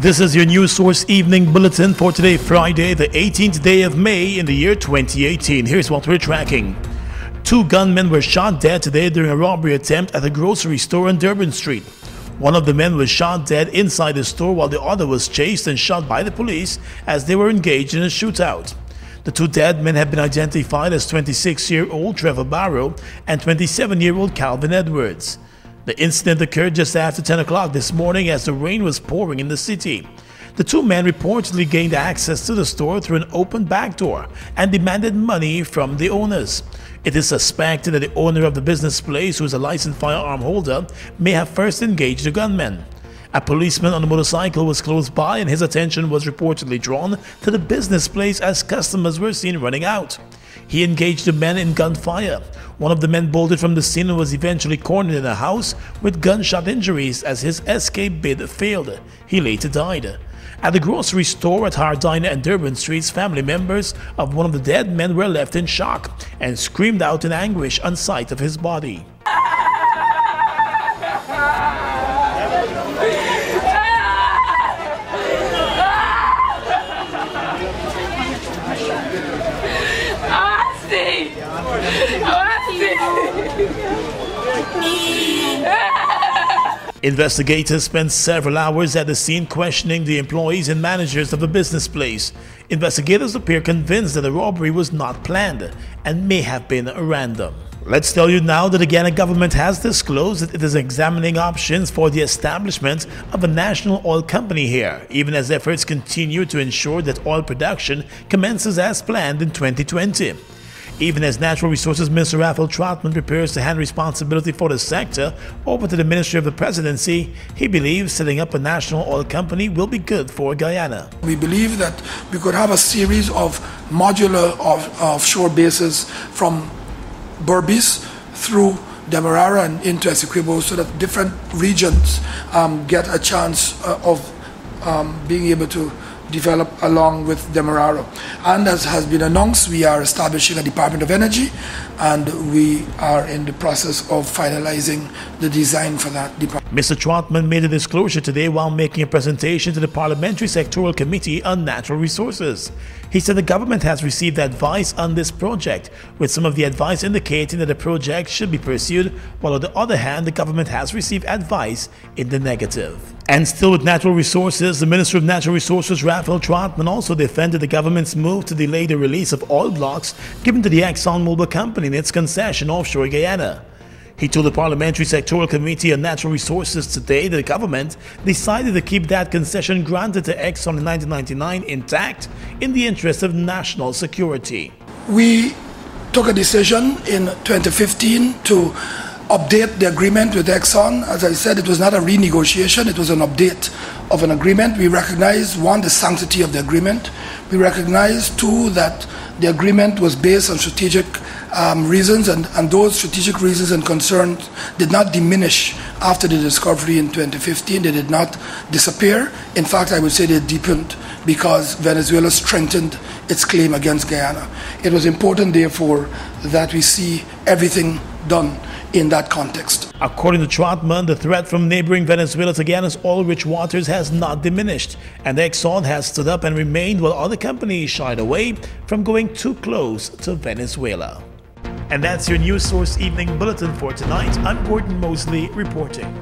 This is your News Source Evening Bulletin for today, Friday, the 18th day of May in the year 2018. Here's what we're tracking. 2 gunmen were shot dead today during a robbery attempt at a grocery store on Durban Street. One of the men was shot dead inside the store while the other was chased and shot by the police as they were engaged in a shootout. The 2 dead men have been identified as 26-year-old Trevor Barrow and 27-year-old Calvin Edwards. The incident occurred just after 10 o'clock this morning as the rain was pouring in the city. The 2 men reportedly gained access to the store through an open back door and demanded money from the owners. It is suspected that the owner of the business place, who is a licensed firearm holder, may have first engaged the gunmen. A policeman on a motorcycle was close by and his attention was reportedly drawn to the business place as customers were seen running out. He engaged the men in gunfire. One of the men bolted from the scene and was eventually cornered in a house with gunshot injuries as his escape bid failed. He later died. At the grocery store at Guyana and Durban Streets, family members of one of the dead men were left in shock and screamed out in anguish on sight of his body. Investigators spent several hours at the scene questioning the employees and managers of the business place. Investigators appear convinced that the robbery was not planned and may have been random. Let's tell you now that the Guyana government has disclosed that it is examining options for the establishment of a national oil company here, even as efforts continue to ensure that oil production commences as planned in 2020. Even as Natural Resources Minister Raphael Trotman prepares to hand responsibility for the sector over to the Ministry of the Presidency, he believes setting up a national oil company will be good for Guyana. We believe that we could have a series of modular offshore bases from Berbice through Demerara and into Essequibo so that different regions get a chance of being able to develop along with Demerara. And as has been announced, we are establishing a Department of Energy and we are in the process of finalizing the design for that department. Mr. Trotman made a disclosure today while making a presentation to the Parliamentary Sectoral Committee on Natural Resources. He said the government has received advice on this project, with some of the advice indicating that the project should be pursued, while on the other hand, the government has received advice in the negative. And still with natural resources, the Minister of Natural Resources, Raphael Trotman, also defended the government's move to delay the release of oil blocks given to the Exxon company in its concession offshore Guyana. He told the Parliamentary Sectoral Committee on Natural Resources today that the government decided to keep that concession granted to Exxon in 1999 intact in the interest of national security. We took a decision in 2015 to update the agreement with Exxon. As I said, it was not a renegotiation, it was an update of an agreement. We recognize, 1, the sanctity of the agreement. We recognize, 2, that the agreement was based on strategic reasons, and those strategic reasons and concerns did not diminish after the discovery in 2015. They did not disappear. In fact, I would say they deepened because Venezuela strengthened its claim against Guyana. It was important, therefore, that we see everything done in that context. According to Trotman, the threat from neighboring Venezuela to Guyana's oil-rich waters has not diminished, and Exxon has stood up and remained while other companies shied away from going too close to Venezuela. And that's your News Source Evening Bulletin for tonight. I'm Gordon Mosley reporting.